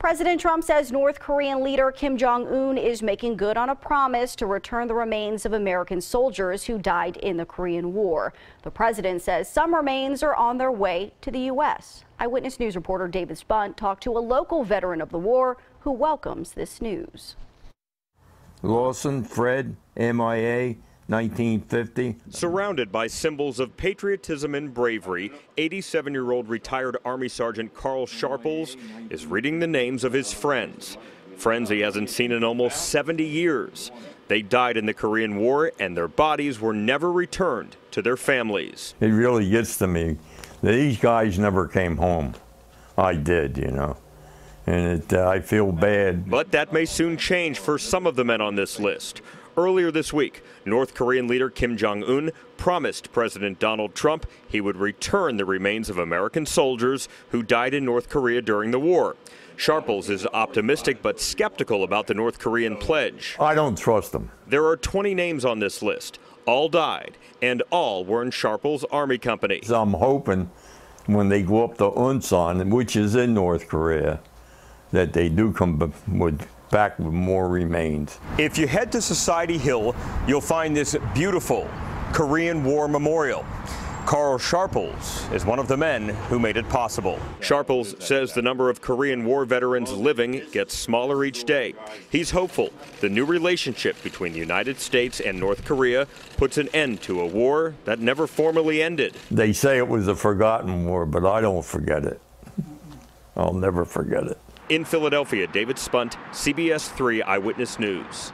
President Trump says North Korean leader Kim Jong-un is making good on a promise to return the remains of American soldiers who died in the Korean War. The president says some remains are on their way to the U.S. Eyewitness News reporter David Spunt talked to a local veteran of the war who welcomes this news. Lawson, Fred, MIA, 1950. Surrounded by symbols of patriotism and bravery, 87-year-old retired Army Sergeant Carl Sharples is reading the names of his friends. Friends he hasn't seen in almost 70 years. They died in the Korean War and their bodies were never returned to their families. It really gets to me. These guys never came home. I did, you know. And I feel bad. But that may soon change for some of the men on this list. Earlier this week, North Korean leader Kim Jong-un promised President Donald Trump he would return the remains of American soldiers who died in North Korea during the war. Sharples is optimistic but skeptical about the North Korean pledge. I don't trust them. There are 20 names on this list. All died, and all were in Sharples' army company. So I'm hoping when they go up to Unsan, which is in North Korea, that they do come back with more remains. If you head to Society Hill, you'll find this beautiful Korean War memorial. Carl Sharples is one of the men who made it possible. Sharples says the number of Korean War veterans living gets smaller each day. He's hopeful the new relationship between the United States and North Korea puts an end to a war that never formally ended. They say it was a forgotten war, but I don't forget it. I'll never forget it. In Philadelphia, David Spunt, CBS 3 Eyewitness News.